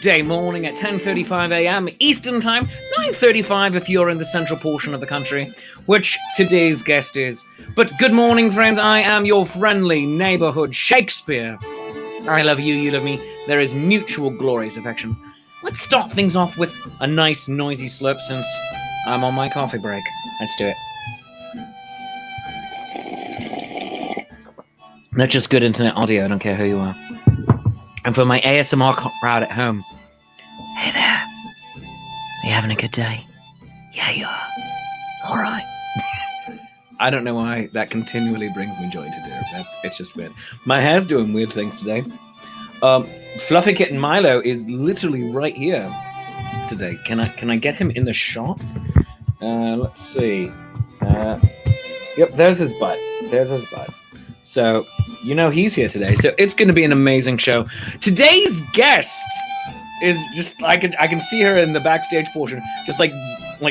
Tuesday morning at 10:35 a.m. Eastern Time, 9:35 if you're in the central portion of the country, which today's guest is. But good morning, friends. I am your friendly neighborhood Shakespeare. I love you, you love me. There is mutual glorious affection. Let's start things off with a nice noisy slurp since I'm on my coffee break. Let's do it. Not just good internet audio, I don't care who you are. And for my ASMR crowd at home, hey there, are you having a good day? Yeah, you are. All right. I don't know why that continually brings me joy to do. It's just weird. My hair's doing weird things today. Fluffy Kitten Milo is literally right here today. Can I get him in the shot? Let's see. Yep, there's his butt. There's his butt. So, you know he's here today. So it's going to be an amazing show. Today's guest is just, I can see her in the backstage portion, just like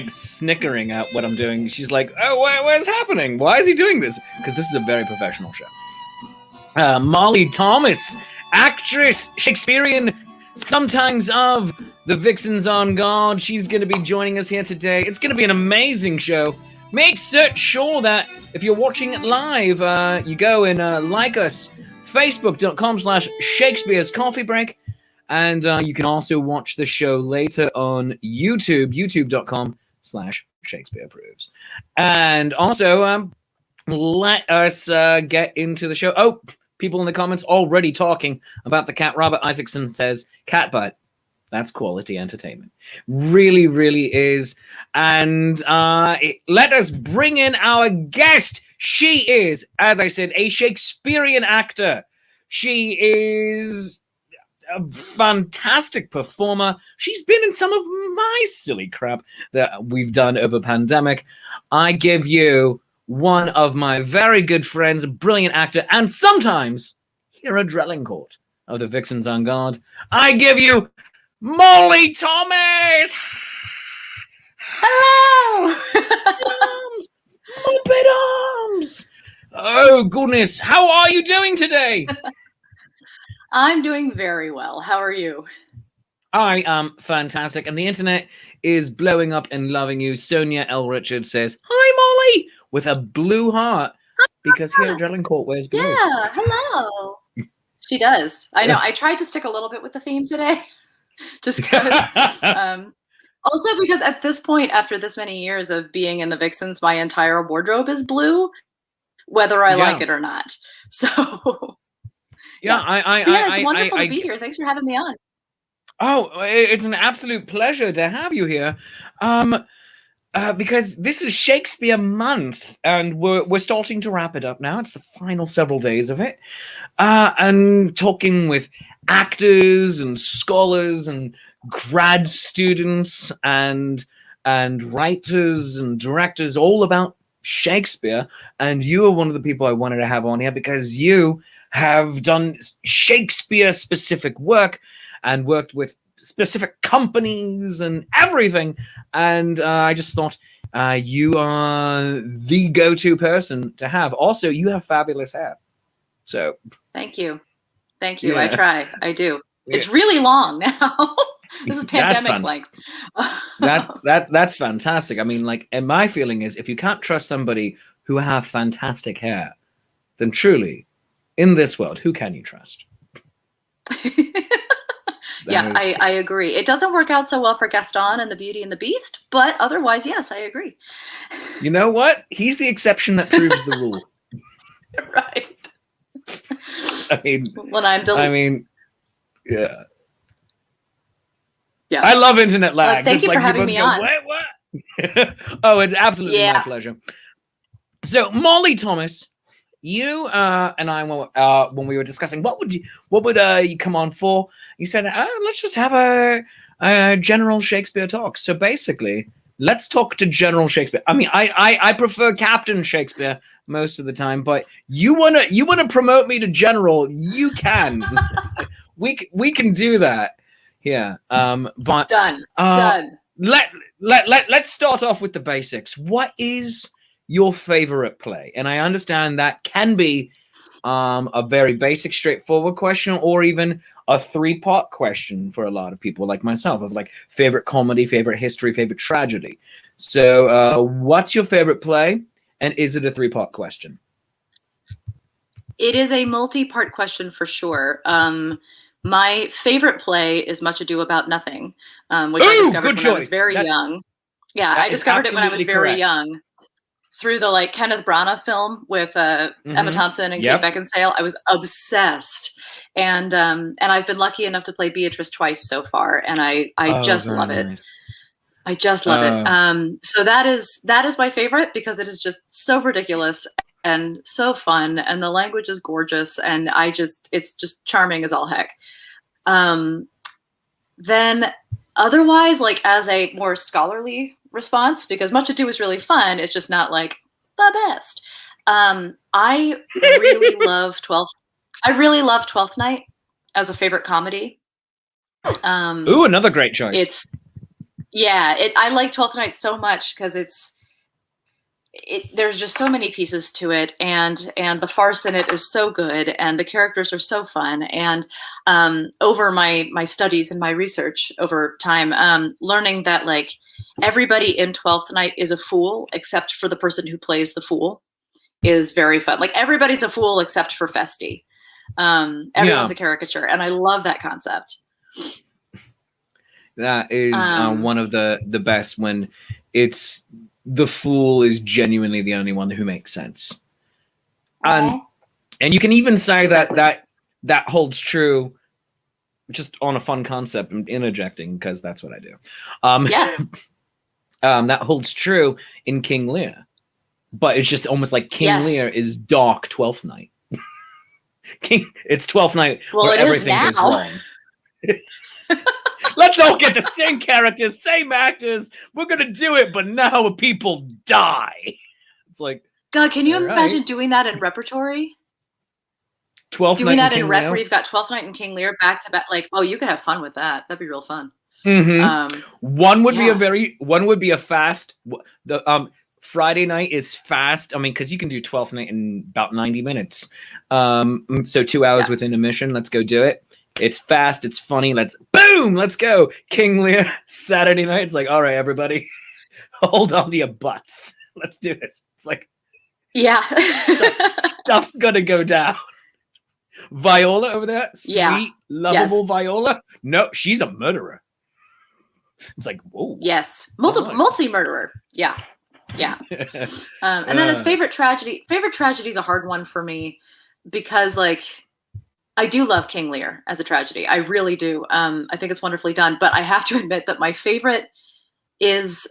snickering at what I'm doing. She's like, oh, what's happening? Why is he doing this? Because this is a very professional show. Molly Thomas, actress, Shakespearean, sometimes of the Vixens on Garde. She's going to be joining us here today. It's going to be an amazing show. Make sure that if you're watching it live, you go and like us, facebook.com/Shakespeare's Coffee Break. And you can also watch the show later on YouTube, youtube.com/Shakespeare Proves. And also, let us get into the show. Oh, people in the comments already talking about the cat. Robert Isaacson says, cat butt. That's quality entertainment. Really, really is. And let us bring in our guest. She is, as I said, a Shakespearean actor. She is a fantastic performer. She's been in some of my silly crap that we've done over pandemic. I give you one of my very good friends, a brilliant actor, and sometimes Hero Drellincourt of the Vixens on Guard. I give you Molly Thomas! Hello! Arms! Open arms! Oh, goodness. How are you doing today? I'm doing very well. How are you? I am fantastic. And the internet is blowing up and loving you. Sonia L. Richards says, hi, Molly! With a blue heart. Because Hero Drellincourt wears blue. Yeah, hello. She does. I know. I tried to stick a little bit with the theme today. Just because. Also because at this point, after this many years of being in the Vixens, my entire wardrobe is blue, whether I like it or not. So it's wonderful to be here. Thanks for having me on. Oh, it's an absolute pleasure to have you here. Because this is Shakespeare month, and we're starting to wrap it up now. It's the final several days of it. And talking with actors and scholars and grad students and writers and directors all about Shakespeare. And you are one of the people I wanted to have on here because you have done Shakespeare-specific work and worked with specific companies and everything. And I just thought you are the go-to person to have. Also, you have fabulous hair. So thank you. Yeah. I try. I do. Yeah. It's really long now. This is pandemic length. That's fantastic. I mean, like, and my feeling is if you can't trust somebody who have fantastic hair, then truly, in this world, who can you trust? Yeah, I agree. It doesn't work out so well for Gaston and the Beauty and the Beast, but otherwise, yes, I agree. You know what? He's the exception that proves the rule. Right. Yeah. Yeah. I love internet lag. Thank you for having me on. What? Oh, it's absolutely my pleasure. So, Molly Thomas, you and I, when we were discussing what would you come on for, you said, let's just have a general Shakespeare talk. So basically, let's talk to General Shakespeare. I mean, I prefer Captain Shakespeare most of the time, but you wanna promote me to General, you can. we can do that. Yeah. But done. Let's start off with the basics. What is your favorite play? And I understand that can be a very basic, straightforward question, or even a three-part question for a lot of people like myself of like favorite comedy, favorite history, favorite tragedy. So what's your favorite play, and is it a three-part question? It is a multi-part question for sure. My favorite play is Much Ado About Nothing, which I discovered when I was very young. Yeah, I discovered it when I was very young through the like Kenneth Branagh film with Emma Thompson and Kate Beckinsale. I was obsessed, and I've been lucky enough to play Beatrice twice so far, and I just love it. I just love it. So that is my favorite because it is just so ridiculous and so fun, and the language is gorgeous, and it's just charming as all heck. Then otherwise, like as a more scholarly response, because Much Ado is really fun, it's just not like the best. I really love Twelfth Night as a favorite comedy. Ooh, another great choice. I like Twelfth Night so much because there's just so many pieces to it, and the farce in it is so good, and the characters are so fun. And over my studies and my research over time, learning that like everybody in Twelfth Night is a fool except for the person who plays the fool is very fun. Like everybody's a fool except for Festi. Everyone's a caricature, and I love that concept. That is one of the best, when it's the fool is genuinely the only one who makes sense. And you can even say that holds true just on a fun concept. I'm interjecting because that's what I do. That holds true in King Lear, but it's just almost like King Lear is dark Twelfth Night. It's Twelfth Night where everything goes wrong. Let's all get the same characters, same actors. We're gonna do it, but now people die. It's like, God, can you imagine doing that in repertory? 12th doing Night that in rep where you've got 12th Night and King Lear back to back. Like, oh, you could have fun with that. That'd be real fun. One would be a fast. The Friday night is fast. I mean, because you can do 12th Night in about 90 minutes. So 2 hours within a mission. Let's go do it. It's fast. It's funny. Let's go. King Lear Saturday night. It's like, all right, everybody, hold on to your butts. Let's do this. It's like, stuff's gonna go down. Viola over there, sweet, lovable Viola. No, she's a murderer. It's like, whoa. Yes, multi-murderer. Yeah. And then his favorite tragedy is a hard one for me because, like, I do love King Lear as a tragedy. I really do. I think it's wonderfully done. But I have to admit that my favorite it's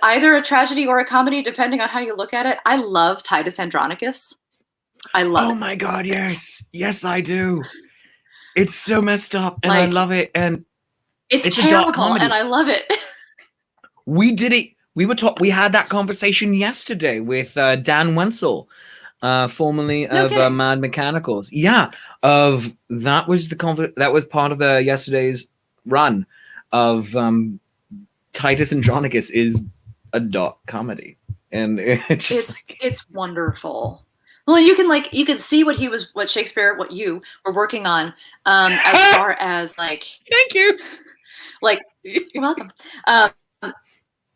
either a tragedy or a comedy, depending on how you look at it. I love Titus Andronicus. I love it. Oh my God, yes. Yes, I do. It's so messed up, and I love it. And it's terrible, and I love it. We did it. We had that conversation yesterday with Dan Wenzel. Formerly of Mad Mechanicals. That was part of the yesterday's run of Titus Andronicus is a dark comedy, and it's wonderful. Well, you can see what you were working on as far as like. Thank you. Like, you're welcome.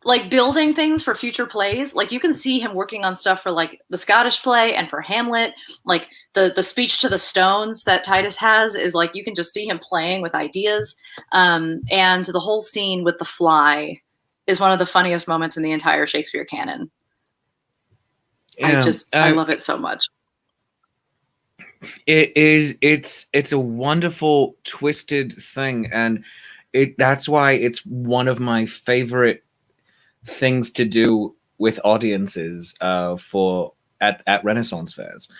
Like building things for future plays. Like you can see him working on stuff for like the Scottish play and for Hamlet. Like the speech to the stones that Titus has is like, you can just see him playing with ideas. And the whole scene with the fly is one of the funniest moments in the entire Shakespeare canon. I love it so much. It's a wonderful twisted thing. And that's why it's one of my favorite things to do with audiences at Renaissance fairs.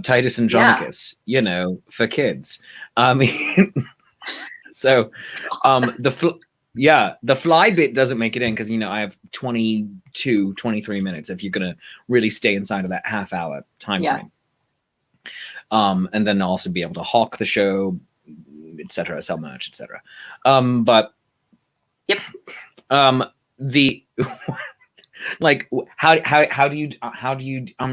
Titus Andronicus, for kids. I mean, so the fly bit doesn't make it in because I have 23 minutes if you're gonna really stay inside of that half-hour time frame. And then also be able to hawk the show, etc., sell merch, etc. Like, how do you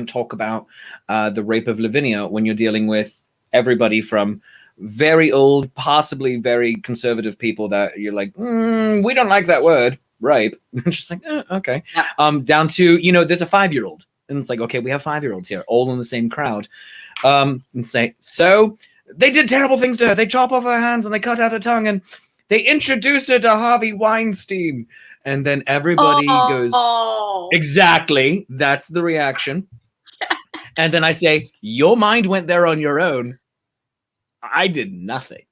talk about the rape of Lavinia when you're dealing with everybody from very old, possibly very conservative people that you're like, we don't like that word, rape. Just like, okay. Yeah. Down to, you know, there's a 5-year-old, and it's like, okay, we have 5-year-olds here, all in the same crowd, and say, so they did terrible things to her. They chop off her hands and they cut out her tongue and they introduce her to Harvey Weinstein. And then everybody goes, exactly. That's the reaction. And then I say, your mind went there on your own. I did nothing.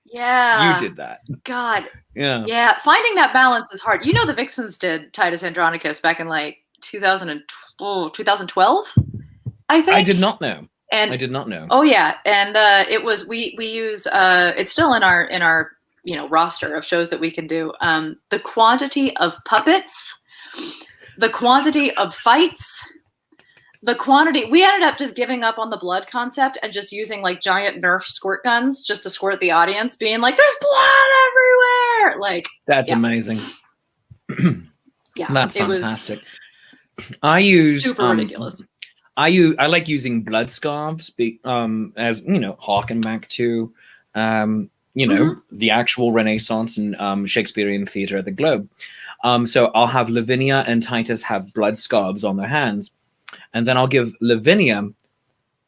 Yeah. You did that. God. Yeah. Yeah. Finding that balance is hard. You know, the Vixens did Titus Andronicus back in like 2012, I think. I did not know. And I did not know. Oh yeah. And it was we use it's still in our roster of shows that we can do. The quantity of puppets, the quantity of fights, the quantity. We ended up just giving up on the blood concept and just using like giant Nerf squirt guns just to squirt the audience, being like, "There's blood everywhere!" Like that's amazing. Yeah, that's fantastic. I use super ridiculous. I like using blood scarves, as you know, harken back to the actual Renaissance and Shakespearean theater at the Globe. So I'll have Lavinia and Titus have blood scarves on their hands, and then I'll give Lavinia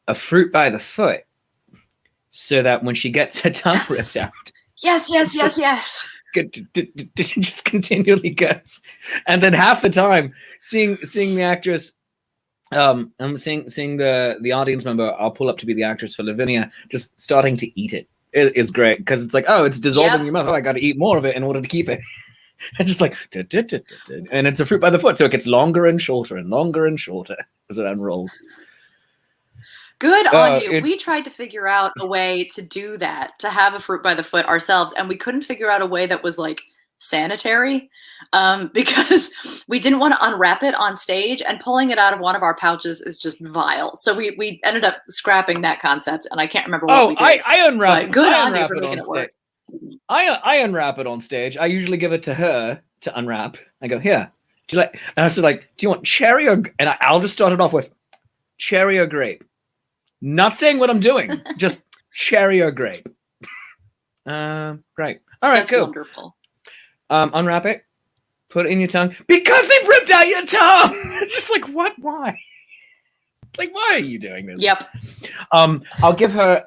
a fruit by the foot, so that when she gets her tongue ripped out, yes, just continually goes, and then half the time seeing the actress. I'm seeing the audience member. I'll pull up to be the actress for Lavinia, just starting to eat it. It is great because it's like, oh, it's dissolving in your mouth. Oh, I got to eat more of it in order to keep it. And just like, and it's a fruit by the foot, so it gets longer and shorter and longer and shorter as it unrolls. Good on you. We tried to figure out a way to do that, to have a fruit by the foot ourselves, and we couldn't figure out a way that was like sanitary, because we didn't want to unwrap it on stage, and pulling it out of one of our pouches is just vile. So we ended up scrapping that concept, and I can't remember what we did. I unwrap it. Good on you for making it work. I unwrap it on stage. I usually give it to her to unwrap. I go, here, do you like? And I said, like, do you want cherry or? And I'll just start it off with cherry or grape. Not saying what I'm doing, just cherry or grape. Great. All right, that's cool. Wonderful. Unwrap it, put it in your tongue, because they've ripped out your tongue. It's just like, what? Why? Like, why are you doing this? Yep. I'll give her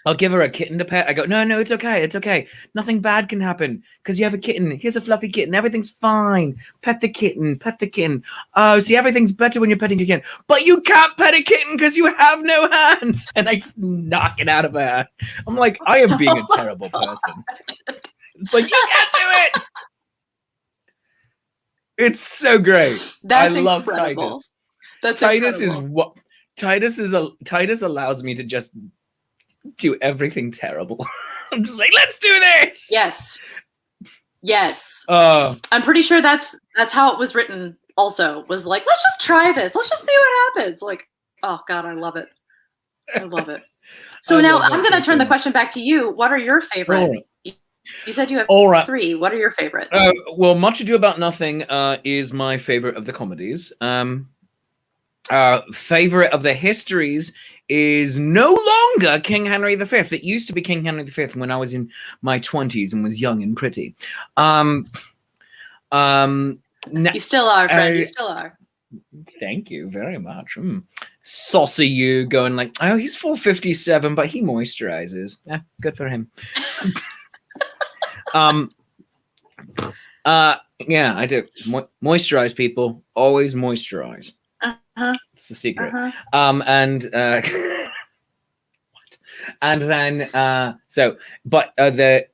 a kitten to pet. I go, no, it's okay. Nothing bad can happen because you have a kitten. Here's a fluffy kitten. Everything's fine. Pet the kitten. Oh, see, everything's better when you're petting a kitten. But you can't pet a kitten because you have no hands. And I just knock it out of her hand. I'm like, I am being a terrible person. It's like, you can't do it. It's so great. That's I love incredible. Titus. That's Titus incredible. is what Titus allows me to just do everything terrible. I'm just like, let's do this. Yes. I'm pretty sure that's how it was written. Also, was like, let's just try this. Let's just see what happens. Like, oh God, I love it. So now I'm going to turn the question back to you. What are your favorite? Right. You said you have 3. What are your favorite? Well, Much Ado About Nothing is my favorite of the comedies. Favorite of the histories is no longer King Henry V. It used to be King Henry V when I was in my 20s and was young and pretty. You still are, friend. You still are. Thank you very much. Saucy you going like, oh, he's 457, but he moisturizes. Yeah, good for him. Yeah, I do. Moisturize, people. Always moisturize. It's the secret. And then so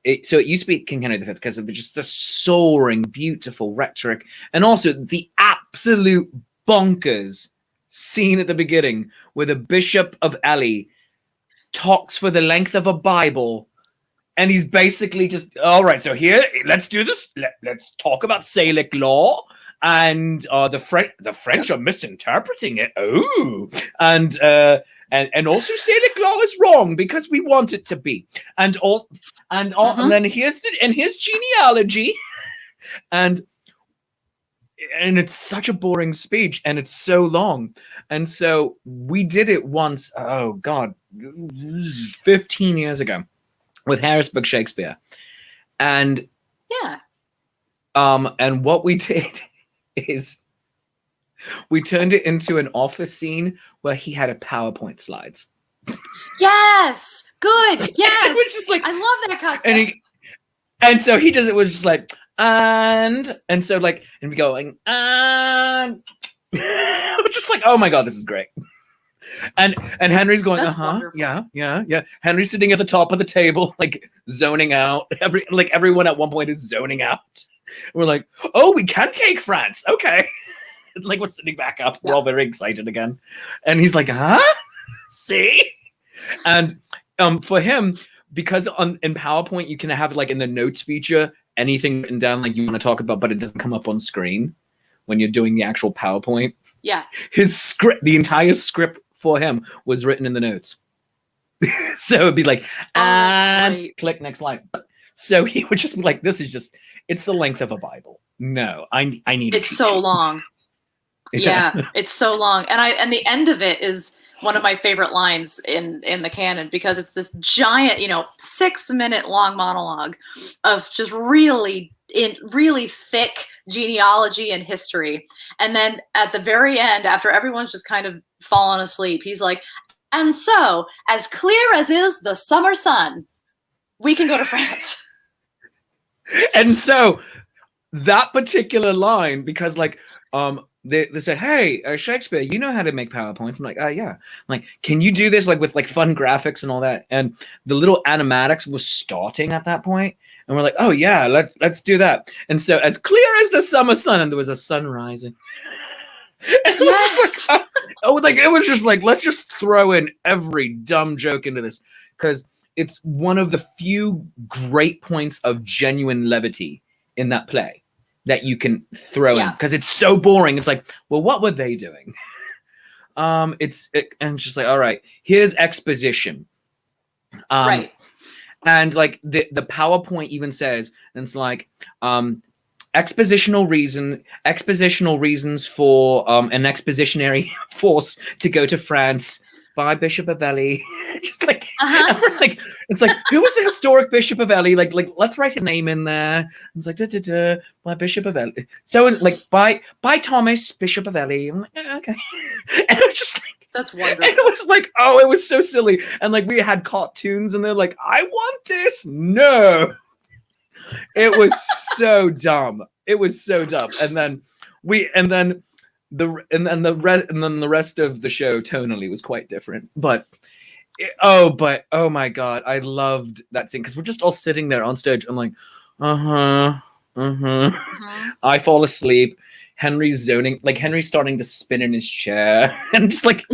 it used to be King Henry V because of just the soaring, beautiful rhetoric, and also the absolute bonkers scene at the beginning where the Bishop of Ely talks for the length of a Bible. And he's basically just, all right, so here, let's do this. Let's talk about Salic law. And the French are misinterpreting it. Oh, and also Salic law is wrong because we want it to be. And then here's genealogy. And and it's such a boring speech, and it's so long. And so we did it once, oh God, 15 years ago with Harrisburg Shakespeare. And and what we did is we turned it into an office scene where he had a PowerPoint slides. Yes, good. Yes, it was just like, I love that concept. And so he just, it was just like, and so like, and we going, and it's just like, oh my God, this is great. And Henry's going, yeah. Henry's sitting at the top of the table, like zoning out. Everyone at one point is zoning out. We're like, oh, we can take France. Okay. Like we're sitting back up. We're all very excited again. And he's like, huh? See? And for him, because in PowerPoint, you can have like in the notes feature, anything written down like you want to talk about, but it doesn't come up on screen when you're doing the actual PowerPoint. Yeah. His script, the entire script for him was written in the notes. So it'd be like, and click next slide. So he would just be like, this is just, it's the length of a Bible. No, I need it's so long. Yeah, it's so long. And the end of it is one of my favorite lines in the canon, because it's this giant, 6-minute long monologue of just really thick genealogy and history. And then at the very end, after everyone's just kind of fallen asleep, he's like, and so, as clear as is the summer sun, we can go to France. And so that particular line, because like, they said, hey, Shakespeare, you know how to make PowerPoints. I'm like, yeah. I'm like, can you do this like with like fun graphics and all that? And the little animatics was starting at that point. And we're like, oh yeah, let's do that. And so as clear as the summer sun, and there was a sun rising. And it was just like, it was just like, let's just throw in every dumb joke into this, because it's one of the few great points of genuine levity in that play that you can throw in, because it's so boring. It's like, well, what were they doing? And it's just like, all right, here's exposition. Right. And like the PowerPoint even says, and it's like, expositional reasons for an expositionary force to go to France by Bishop of Ely. Just like, like, it's like, who was the historic Bishop of Ely? Like let's write his name in there. It's like, by Bishop of Ely. So like by Thomas, Bishop of Ely. I'm like, okay. And it was just like, that's wonderful. And it was like, oh, it was so silly. And like we had cartoons, and they're like, I want this. No. It was so dumb. It was so dumb. And then the rest of the show tonally was quite different. But oh my God, I loved that scene, because we're just all sitting there on stage. I'm like, I fall asleep. Henry's zoning, like Henry's starting to spin in his chair, and just like,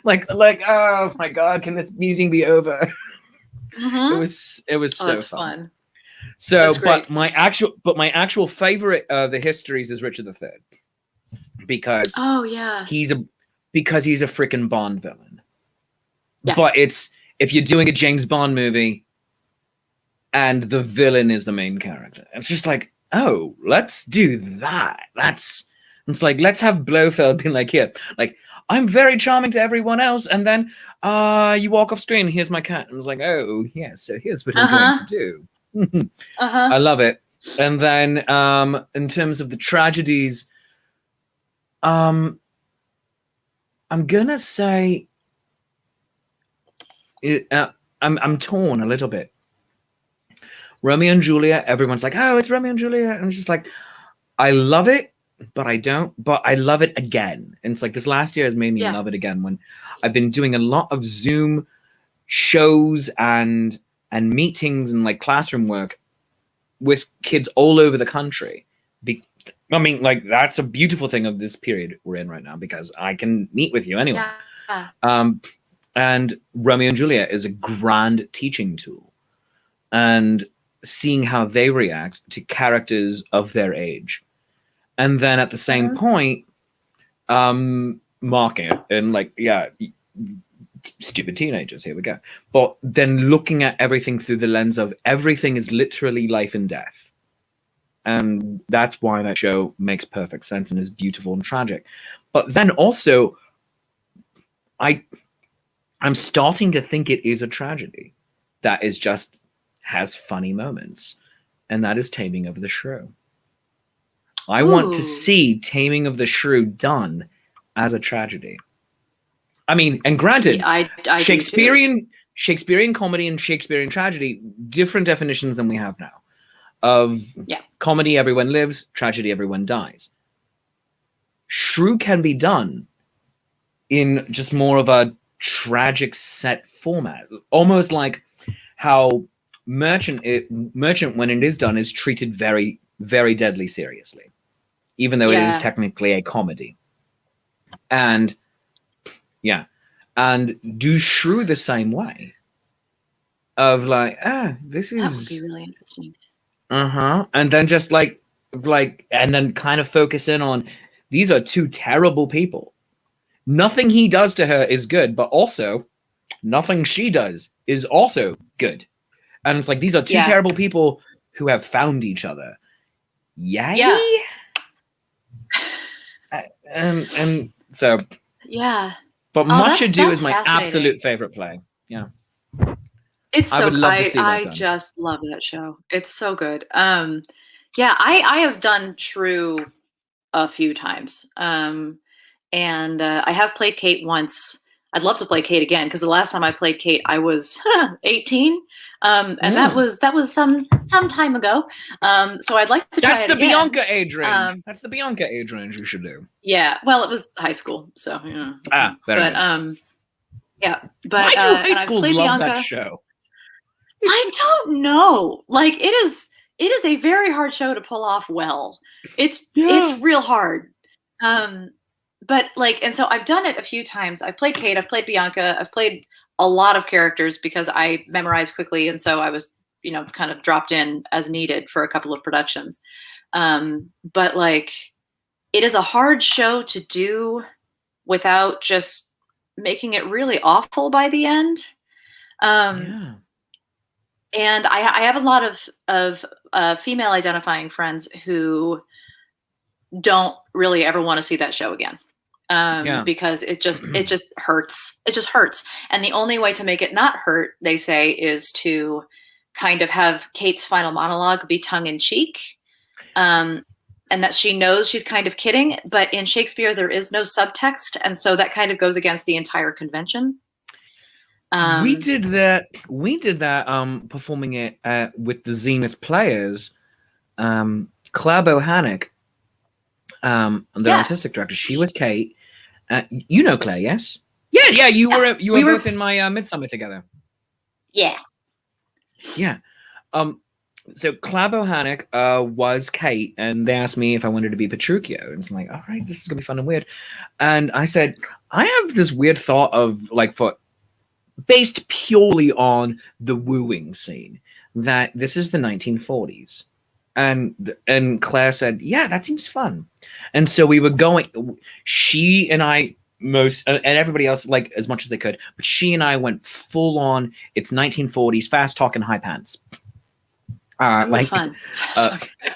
like, oh my God, can this meeting be over? It was so fun. So, but my actual favorite of the histories is Richard III, because he's a freaking Bond villain. Yeah. But it's, if you're doing a James Bond movie and the villain is the main character, it's just like, oh, let's do that. It's like, let's have Blofeld being like, here, like, I'm very charming to everyone else, and then you walk off screen, here's my cat. And I was like, oh, yeah, so here's what I'm going to do. I love it. And then in terms of the tragedies, I'm gonna say I'm torn a little bit. Romeo and Juliet, everyone's like, oh, it's Romeo and Juliet, and it's just like, I love it, but I don't. But I love it again. And it's like, this last year has made me love it again, when I've been doing a lot of Zoom shows and meetings and like classroom work with kids all over the country. I mean, like, that's a beautiful thing of this period we're in right now, because I can meet with you anyway. And Romeo and Juliet is a grand teaching tool, and seeing how they react to characters of their age. And then at the same point, mocking it and like, yeah, stupid teenagers, here we go. But then looking at everything through the lens of everything is literally life and death. And that's why that show makes perfect sense and is beautiful and tragic. But then also, I'm starting to think it is a tragedy that is just has funny moments, and that is Taming of the Shrew. I want to see Taming of the Shrew done as a tragedy. I mean, and granted, I Shakespearean comedy and Shakespearean tragedy, different definitions than we have now. Of comedy, everyone lives; tragedy, everyone dies. Shrew can be done in just more of a tragic set format, almost like how Merchant, when it is done, is treated very, very deadly seriously, even though it is technically a comedy. And and do Shrew the same way of like, this is, that would be really interesting. And then just like and then kind of focus in on, these are two terrible people. Nothing he does to her is good, but also nothing she does is also good. And it's like, these are two terrible people who have found each other. Yeah. And so but Much Ado is my absolute favorite play. Yeah. It's so good. I just love that show. It's so good. I have done Shrew a few times. And I have played Kate once. I'd love to play Kate again, because the last time I played Kate, I was 18, and that was some time ago. So I'd like to try it again. That's the Bianca age range. That's the Bianca age range you should do. Yeah, well, it was high school, so better. But why do high schools love Bianca. That show? I don't know. Like, it is a very hard show to pull off well. It's real hard. But like, and so I've done it a few times. I've played Kate, I've played Bianca, I've played a lot of characters because I memorized quickly, and so I was, kind of dropped in as needed for a couple of productions. But like, it is a hard show to do without just making it really awful by the end. And I have a lot of female identifying friends who don't really ever want to see that show again. Because it just hurts. It just hurts. And the only way to make it not hurt, they say, is to kind of have Kate's final monologue be tongue in cheek. And that she knows she's kind of kidding, but in Shakespeare, there is no subtext. And so that kind of goes against the entire convention. We did that performing it with the Zenith Players. Claire Bohannock, the artistic director, she was Kate. You know Claire, yes? Yeah. You were both in my Midsummer together. Yeah. So Claire Bohannock was Kate, and they asked me if I wanted to be Petruchio, and it's like, all right, this is gonna be fun and weird. And I said, I have this weird thought of based purely on the wooing scene, that this is the 1940s. And Claire said, yeah, that seems fun. And so we were going, she and I, and everybody else, like, as much as they could, but she and I went full on, it's 1940s, fast talk and high pants. Fun.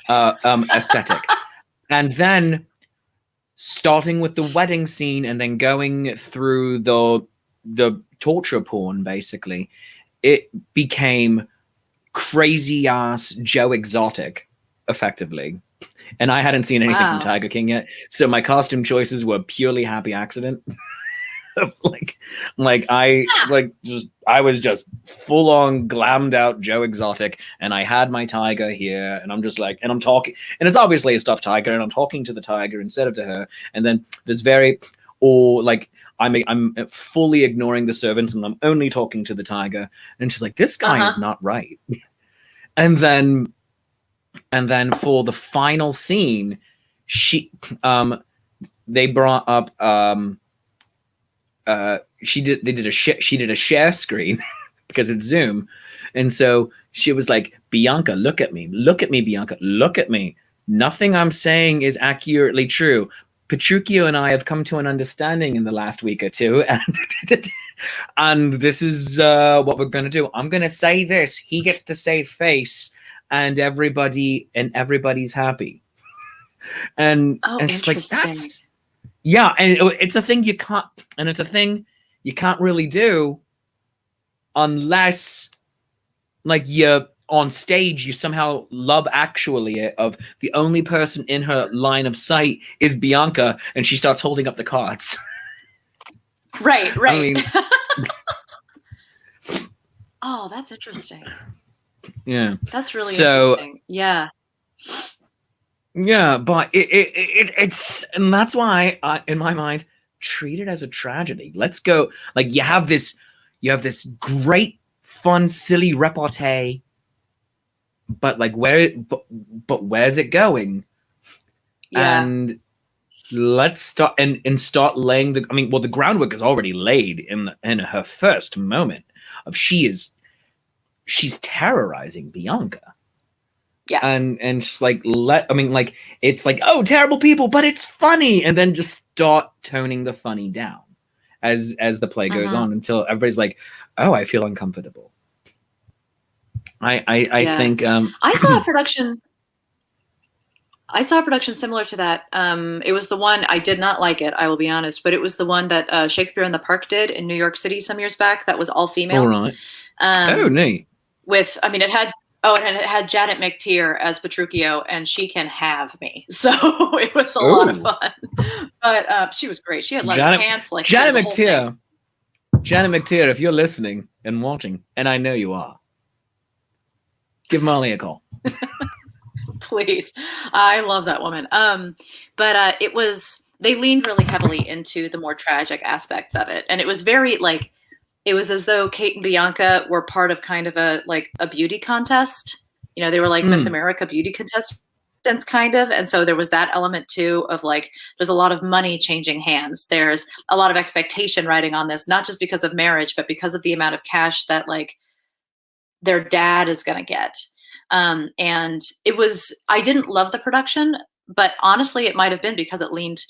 Aesthetic. And then starting with the wedding scene and then going through the torture porn, basically, it became crazy ass Joe Exotic, effectively. And I hadn't seen anything from Tiger King yet, so my costume choices were purely happy accident. I was just full on glammed out Joe Exotic, and I had my tiger here, and I'm just like, and I'm talking, and it's obviously a stuffed tiger, and I'm talking to the tiger instead of to her, and then there's I'm fully ignoring the servants, and I'm only talking to the tiger, and she's like, this guy is not right. And then for the final scene, they brought up she did a share screen because it's Zoom, and so she was like, Bianca, look at me, Bianca, look at me. Nothing I'm saying is accurately true. Petruchio and I have come to an understanding in the last week or two, and this is what we're going to do. I'm going to say this. He gets to say face, and everybody's happy. And it's just like, interesting. yeah, and it's a thing you can't really do unless, like, you're on stage, you somehow Love Actually it, of the only person in her line of sight is Bianca, and she starts holding up the cards. Right. I mean, oh, that's interesting. yeah, That's really interesting. Yeah. Yeah, but it's, and that's why in my mind, treat it as a tragedy. Let's go. Like, you have this great, fun, silly repartee, but like, but where's it going? Yeah. And let's start start laying the. I mean, well, the groundwork is already laid in her first moment of she's terrorizing Bianca. Yeah. And just like it's like, oh, terrible people, but it's funny, and then just start toning the funny down as the play goes on until everybody's like, oh, I feel uncomfortable. I think I saw a production similar to that. It was the one, I did not like it, I will be honest, but it was the one that Shakespeare in the Park did in New York City some years back. That was all female. All right. Oh, neat. With, I mean, it had Janet McTeer as Petruchio, and she can have me. So it was a lot of fun. But she was great. She had leather pants. Like, Janet McTeer. Janet McTeer, if you're listening and watching, and I know you are, give Molly a call. Please. I love that woman. But they leaned really heavily into the more tragic aspects of it. And it was very, like, it was as though Kate and Bianca were part of kind of a beauty contest. You know, they were like Miss America beauty contestants, kind of. And so there was that element too of, like, there's a lot of money changing hands. There's a lot of expectation riding on this, not just because of marriage, but because of the amount of cash that, like, their dad is going to get. And I didn't love the production, but honestly, it might've been because it leaned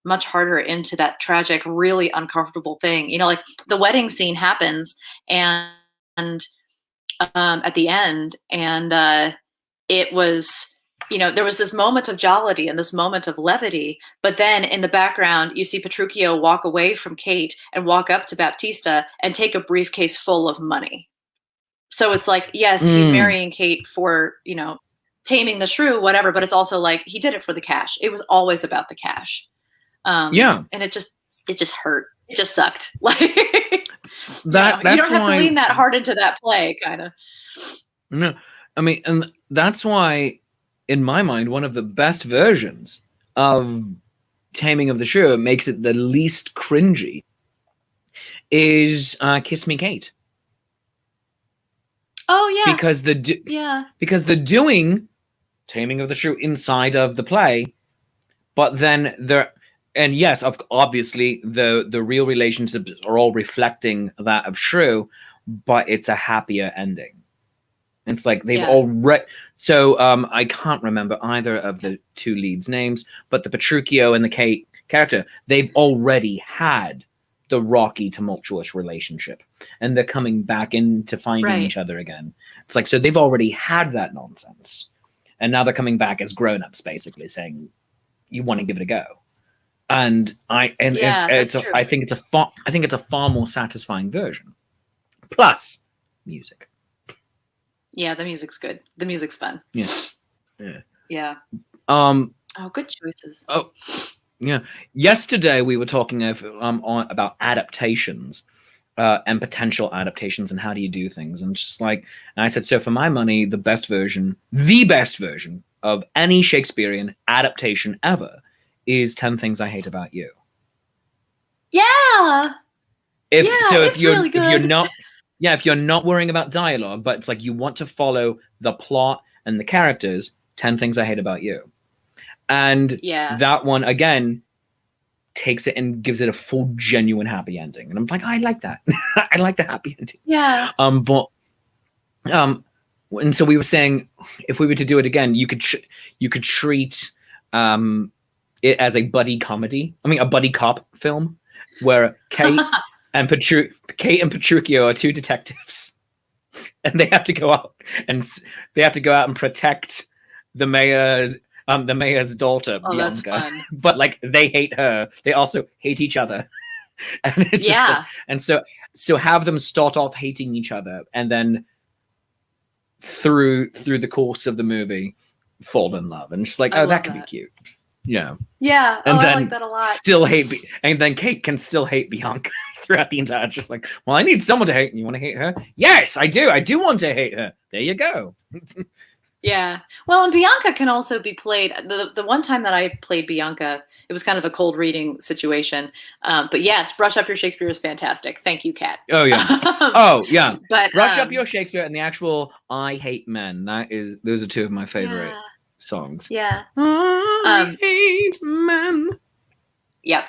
much harder into that tragic, really uncomfortable thing. You know, like, the wedding scene happens and at the end, and it was, you know, there was this moment of jollity and this moment of levity, but then in the background, you see Petruchio walk away from Kate and walk up to Baptista and take a briefcase full of money. So it's like, yes, he's marrying Kate for, you know, taming the shrew, whatever, but it's also like, he did it for the cash. It was always about the cash. And it just hurt. It just sucked. Like, you don't have to lean that hard into that play, kind of. No, I mean, and that's why, in my mind, one of the best versions of Taming of the Shrew makes it the least cringy is Kiss Me, Kate. Oh yeah, because the doing Taming of the Shrew inside of the play, but then and yes, obviously the real relationships are all reflecting that of Shrew, but it's a happier ending. It's like they've already. So I can't remember either of the two leads' names, but the Petruchio and the Kate character, they've already had the rocky, tumultuous relationship, and they're coming back into finding each other again. It's like, so they've already had that nonsense, and now they're coming back as grown-ups, basically saying, "You want to give it a go." And I think it's a far more satisfying version. Plus, music. Yeah, the music's good. The music's fun. Yeah. Oh, good choices. Oh, yeah. Yesterday we were talking about adaptations and potential adaptations and how do you do things, and just like, and I said, so for my money, the best version of any Shakespearean adaptation ever is 10 Things I Hate About You. Yeah. If you're not worrying about dialogue, but it's like you want to follow the plot and the characters, 10 Things I Hate About You. And that one, again, takes it and gives it a full, genuine happy ending. And I'm like, I like that. I like the happy ending. Yeah. And so we were saying, if we were to do it again, you could treat it as a buddy comedy. I mean, a buddy cop film where Kate and Petruchio are two detectives, and they have to go out and protect the mayor's daughter, Oh, that's Bianca. fun. But like they hate her. They also hate each other. And it's just like, and so have them start off hating each other, and then through the course of the movie fall in love, and just like, oh, that could be cute. Yeah. Yeah. And then I like that a lot. Still hate and then Kate can still hate Bianca throughout the entire. It's just like, well, I need someone to hate. You want to hate her? Yes, I do. I do want to hate her. There you go. Yeah. Well, and Bianca can also be played. The one time that I played Bianca, it was kind of a cold reading situation. But yes, Brush Up Your Shakespeare is fantastic. Thank you, Kat. Oh yeah. Oh yeah. But Brush Up Your Shakespeare and the actual I Hate Men. Those are two of my favorite songs. Yeah. I hate men. Yep.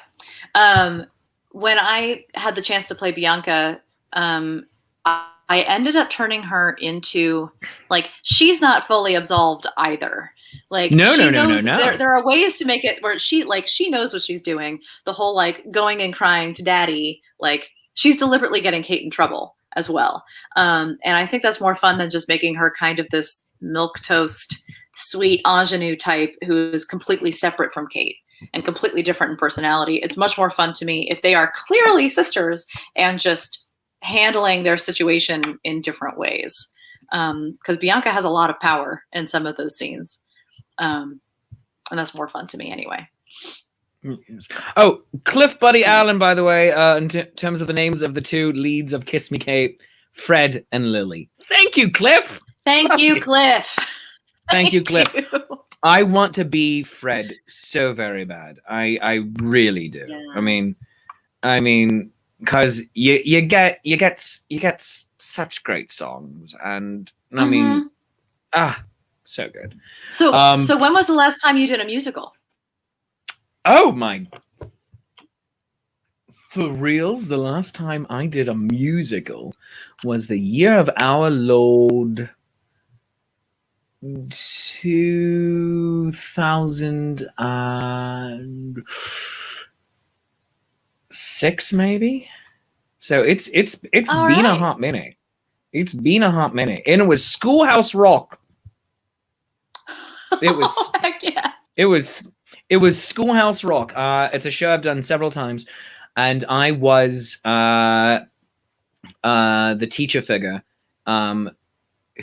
When I had the chance to play Bianca, I ended up turning her into, like, she's not fully absolved either. Like, no. There are ways to make it where she knows what she's doing. The whole like going and crying to daddy, like she's deliberately getting Kate in trouble as well. And I think that's more fun than just making her kind of this milquetoast, sweet ingenue type who is completely separate from Kate and completely different in personality. It's much more fun to me if they are clearly sisters and just handling their situation in different ways. Because Bianca has a lot of power in some of those scenes. And that's more fun to me anyway. Oh, Cliff Buddy Allen, by the way, in terms of the names of the two leads of Kiss Me Kate, Fred and Lily. Thank you, Cliff. Thank you, Cliff. Thank you, Cliff. I want to be Fred so very bad. I really do. Yeah. I mean, because you get such great songs, and I mean, so good. So when was the last time you did a musical? Oh my! For reals, the last time I did a musical was the year of our Lord 2006, maybe. So it's been a hot minute. It's been a hot minute, and it was Schoolhouse Rock. It was heck yeah. It was Schoolhouse Rock. It's a show I've done several times, and I was the teacher figure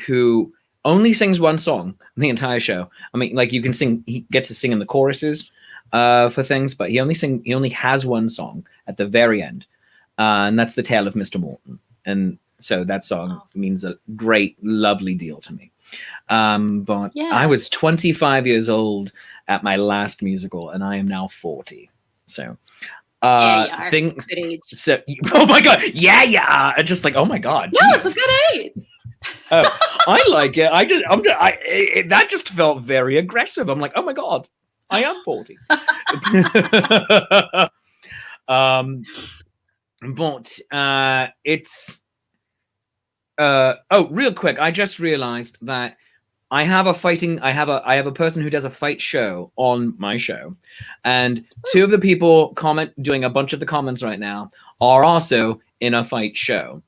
who only sings one song the entire show. I mean, like, you can sing, he gets to sing in the choruses for things, but he only has one song at the very end, and that's The Tale of Mr. Morton. And so that song means a great, lovely deal to me. But yeah. I was 25 years old at my last musical, and I am now 40. So things. So, oh my god, yeah. It's just like, oh my god. No, it's a good age. I like it. That just felt very aggressive. I'm like, oh my god, I am 40. But it's real quick, I just realized that I have a person who does a fight show on my show, and two of the people doing a bunch of the comments right now are also in a fight show.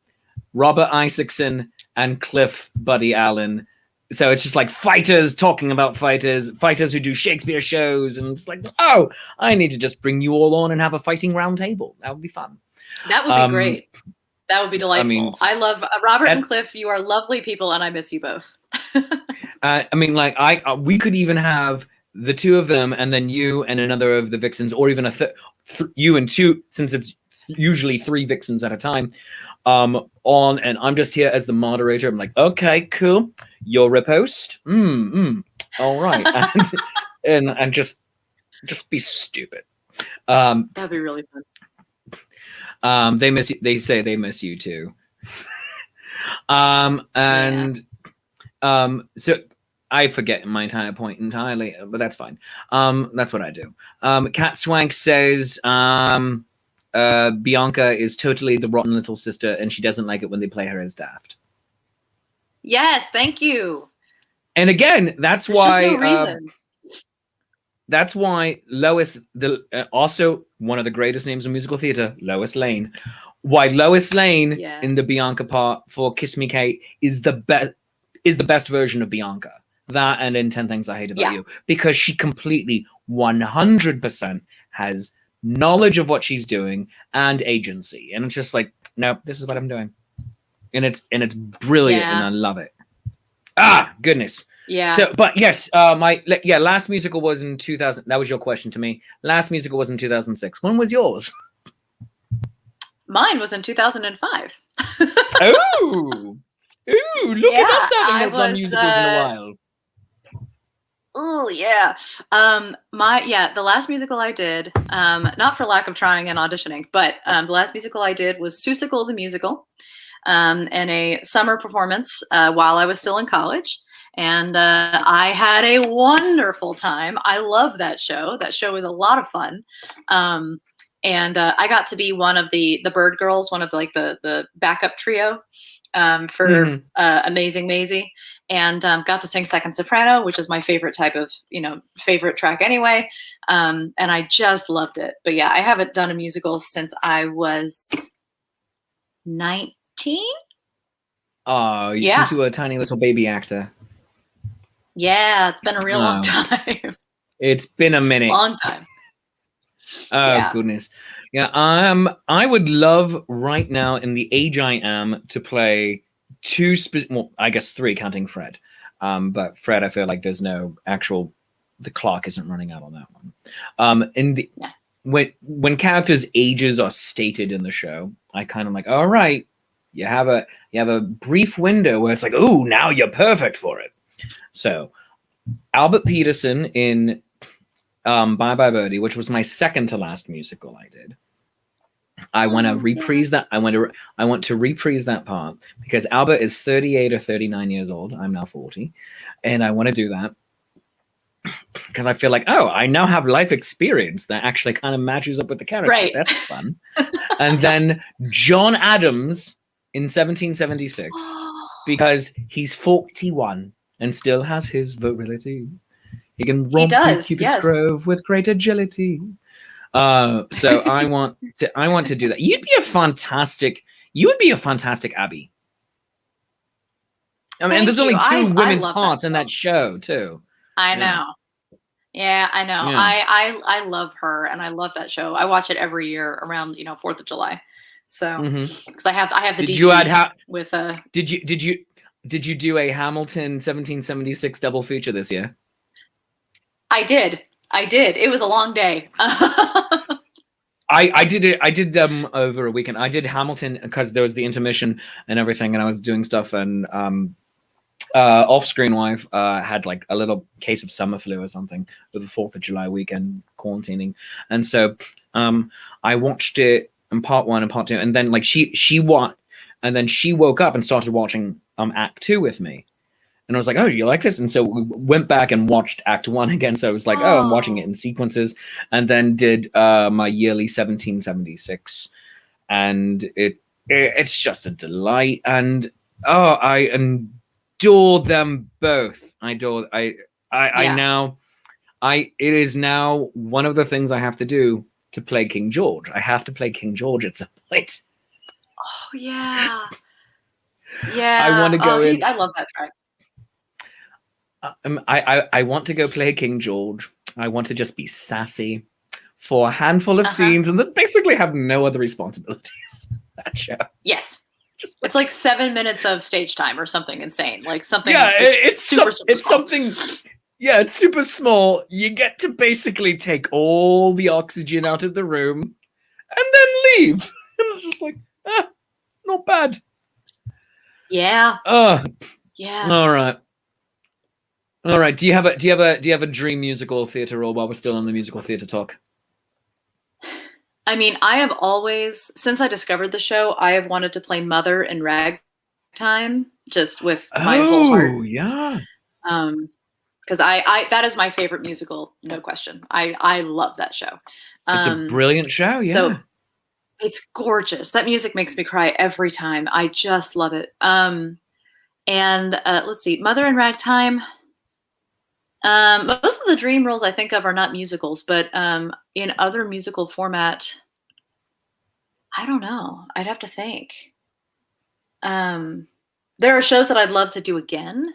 Robert Isaacson and Cliff Buddy Allen. So it's just like fighters talking about fighters who do Shakespeare shows, and it's like, oh, I need to just bring you all on and have a fighting round table. That would be fun. That would be great. That would be delightful. I love Robert and Cliff. You are lovely people, and I miss you both. We could even have the two of them, and then you and another of the Vixens, or even you and two, since it's usually 3 Vixens at a time, on, and I'm just here as the moderator. I'm like, okay, cool. You're a host. All right, and just be stupid. That'd be really fun. They miss you. They say they miss you too. So I forget my entire point entirely, but that's fine. That's what I do. Cat Swank says Bianca is totally the rotten little sister, and she doesn't like it when they play her as daft. Yes, thank you. And again, that's why. No reason. That's why Lois, also one of the greatest names in musical theater, Lois Lane, why Lois Lane Yeah. in the Bianca part for Kiss Me Kate is the best version of Bianca. That and in 10 Things I Hate About You, because she completely 100% has knowledge of what she's doing and agency, and it's just like, no, this is what I'm doing, and it's brilliant, and I love it. Ah, goodness. Yeah. So, but yes, last musical was in 2000. That was your question to me. Last musical was in 2006. When was yours? Mine was in 2005. Oh, look at us having not done musicals in a while. Oh yeah. The last musical I did, not for lack of trying and auditioning, but the last musical I did was Seussical the Musical, in a summer performance while I was still in college. And I had a wonderful time. I love that show. That show was a lot of fun. And I got to be one of the Bird Girls, one of the backup trio for Amazing Maisie, and got to sing second soprano, which is my favorite type of, favorite track anyway. And I just loved it. But yeah, I haven't done a musical since I was 19. Oh, since you were a tiny little baby actor. Yeah, it's been a real long time. It's been a minute. Long time. Oh, goodness. Yeah, I would love right now, in the age I am, to play I guess 3, counting Fred. But Fred, I feel like there's no actual, the clock isn't running out on that one. When characters' ages are stated in the show, I kind of like, all right, you have a brief window where it's like, oh, now you're perfect for it. So Albert Peterson in Bye Bye Birdie, which was my second to last musical I did. I want to reprise that. I want to reprise that part because Albert is 38 or 39 years old. I'm now 40, and I want to do that because I feel like, oh, I now have life experience that actually kind of matches up with the character. Right. That's fun. And then John Adams in 1776 because he's 41 and still has his virility. He can romp through Cupid's Grove with great agility. So I want to do that. You would be a fantastic Abby. I mean, there's only 2 women's parts in that show too. I know. Yeah, I know. Yeah. I love her, and I love that show. I watch it every year around 4th of July. So because I have the DVD with Did you do a Hamilton 1776 double feature this year? I did. It was a long day. I did it. I did them over a weekend. I did Hamilton because there was the intermission and everything, and I was doing stuff. And off-screen wife had like a little case of summer flu or something with the 4th of July weekend quarantining, and so I watched it in part 1 and part 2, and then like she woke up and started watching Act 2 with me. And I was like, oh, do you like this? And so we went back and watched Act 1 again. So it was like, oh, I'm watching it in sequences. And then did my yearly 1776. And it's just a delight. And I adore them both. It is now one of the things I have to do to play King George. I have to play King George at some point. Oh, yeah. Yeah. I want to go in. I love that track. I want to go play King George. I want to just be sassy for a handful of scenes and then basically have no other responsibilities. That show. Yes. It's like 7 minutes of stage time or something insane. Like something. Yeah, it's super small. Something. Yeah, it's super small. You get to basically take all the oxygen out of the room and then leave. And it's just like, not bad. Yeah. Yeah. All right. Do you have a dream musical theater role while we're still on the musical theater talk? I mean, I have always, since I discovered the show, I have wanted to play Mother in Ragtime, just with my whole heart. Oh, yeah. Because I that is my favorite musical, no question. I love that show. It's a brilliant show, yeah. So it's gorgeous. That music makes me cry every time. I just love it. And let's see, Mother in Ragtime. Most of the dream roles I think of are not musicals, but in other musical format, I don't know. I'd have to think. There are shows that I'd love to do again.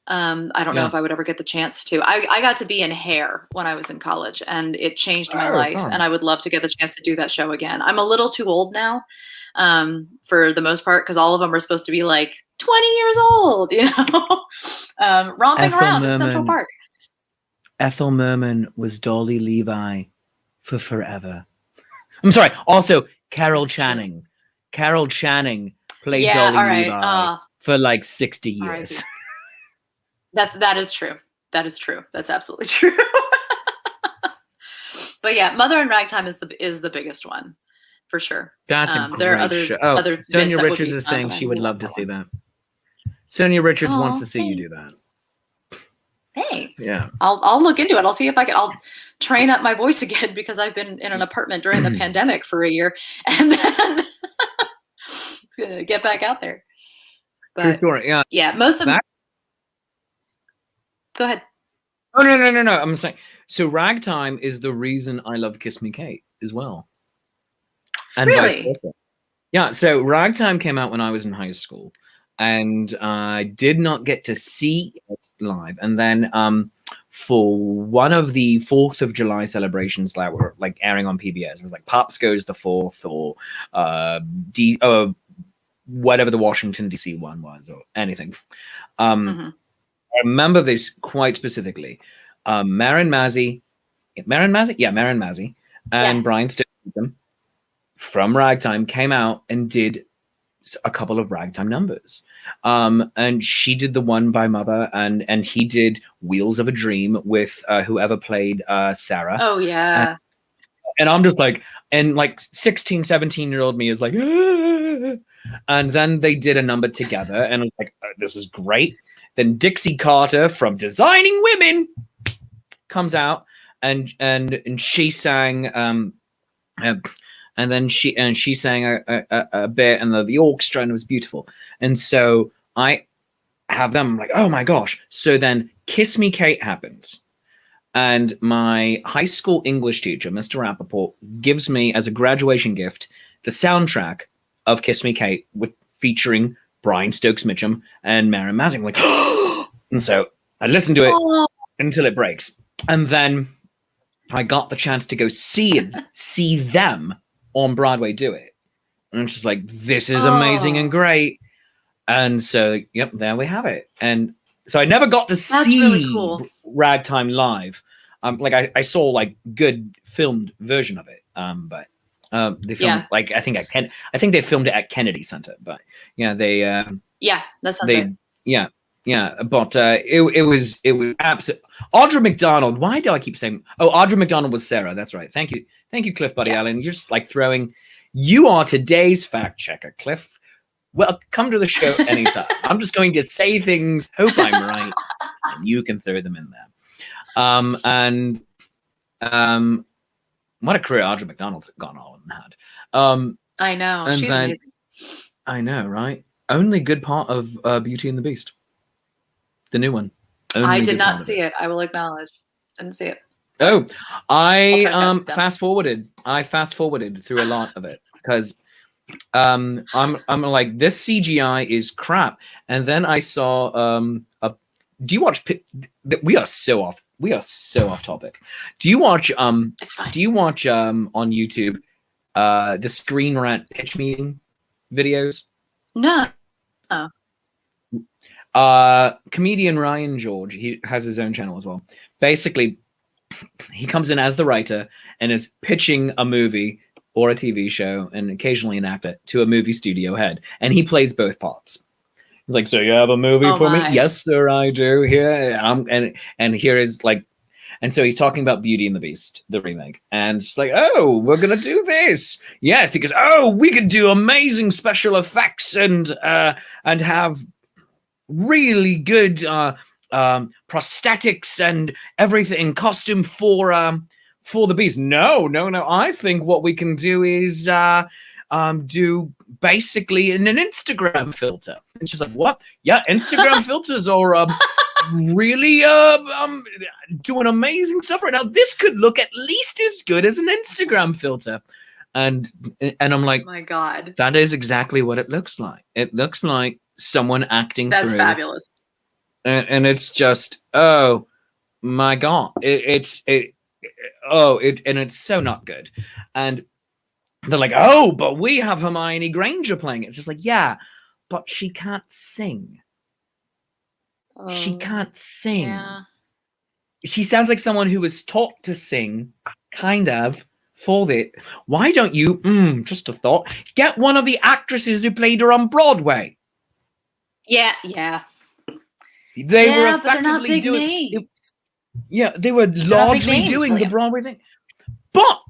I don't know Yeah. if I would ever get the chance to. I got to be in Hair when I was in college, and it changed my Oh, life. fun. And I would love to get the chance to do that show again. I'm a little too old now, for the most part, because all of them are supposed to be like 20 years old, romping Ethel around in Central Merman. Park. Ethel Merman was Dolly Levi for forever. I'm sorry. Also, Carol That's true. Channing. Carol Channing played Yeah, Dolly all right. Levi for like 60 R.I.P. years. That is true. That is true. That's absolutely true. But yeah, Mother and Ragtime is the biggest one, for sure. That's a There are great others, show. Oh, other bits Sonia that would Richards be is fun, saying but I she would really love like to that see one. that. Sonia Richards wants Aw, to see you thanks. do that. Thanks. Yeah. I'll look into it. I'll see if I'll train up my voice again, because I've been in an apartment during the pandemic for a year, and then get back out there. True But story. Yeah. yeah, most of That- Go ahead. Oh, no. I'm saying, so Ragtime is the reason I love Kiss Me Kate as well. And vice Really? versa. Yeah, so Ragtime came out when I was in high school, and I did not get to see it live. And then for one of the 4th of July celebrations that were like airing on PBS, it was like Pops Goes the 4th, or whatever the Washington DC one was, or anything. Mhm. I remember this quite specifically. Marin Mazzie, and Yeah. Brian Stone from Ragtime came out and did a couple of Ragtime numbers. And she did the one by Mother, and he did Wheels of a Dream with whoever played Sarah. Oh yeah. And I'm just like, and like 16, 17-year-old me is like, "Ah." And then they did a number together, and I was like, this is great. Then Dixie Carter from Designing Women comes out, and she sang, and then she sang a bit, and the orchestra, and it was beautiful. And so I have them like, oh my gosh. So then Kiss Me Kate happens. And my high school English teacher, Mr. Rappaport, gives me as a graduation gift the soundtrack of Kiss Me Kate, featuring Brian Stokes Mitchum and Marin Mazzie. Like, and so I listened to it until it breaks. And then I got the chance to go see them on Broadway do it. And I'm just like, this is amazing and great. And so, yep, there we have it. And so I never got to see really cool. Ragtime live. Like I saw like good filmed version of it. But they filmed like I think they filmed it at Kennedy Center. But yeah, they yeah, that sounds right. Yeah. But it was absolute. Audra McDonald. Why do I keep saying? Oh, Audra McDonald was Sarah. That's right. Thank you, Cliff Buddy Allen. You're just like throwing. You are today's fact checker, Cliff. Well, come to the show anytime. I'm just going to say things, hope I'm right, and you can throw them in there. What a career Audra McDonald's gone on and had. I know. She's amazing. I know, right? Only good part of Beauty and the Beast. The new one. I did not see it. I will acknowledge. Didn't see it. Oh, I fast forwarded. I fast forwarded through a lot of it because I'm like, this CGI is crap. And then I saw do you watch we are so off topic. Do you watch it's fine. Do you watch on YouTube the Screen Rant pitch meeting videos? No. Comedian Ryan George, he has his own channel as well. Basically, he comes in as the writer and is pitching a movie or a TV show, and occasionally an actor, to a movie studio head, and he plays both parts. He's like, "So you have a movie for me?" "Yes, sir, I do." Here, and here is like, and so he's talking about Beauty and the Beast, the remake, and it's like, "Oh, we're gonna do this." Yes, he goes, "Oh, we could do amazing special effects and have really good prosthetics and everything, costume for the Beast." No. I think what we can do is do basically an Instagram filter. And she's like, "What? Yeah, Instagram filters are really doing amazing stuff right now. This could look at least as good as an Instagram filter." And I'm like, my God, that is exactly what it looks like. It looks like someone acting that's through, fabulous. and it's just, oh my God, and it's so not good. And they're like, oh, but we have Hermione Granger playing it. It's just like, yeah, but she can't sing. She can't sing. Yeah. She sounds like someone who was taught to sing, kind of, for it. Why don't you, just a thought, get one of the actresses who played her on Broadway? Yeah. They were but they're not effectively big doing names. Yeah, they were largely doing the Broadway thing. But,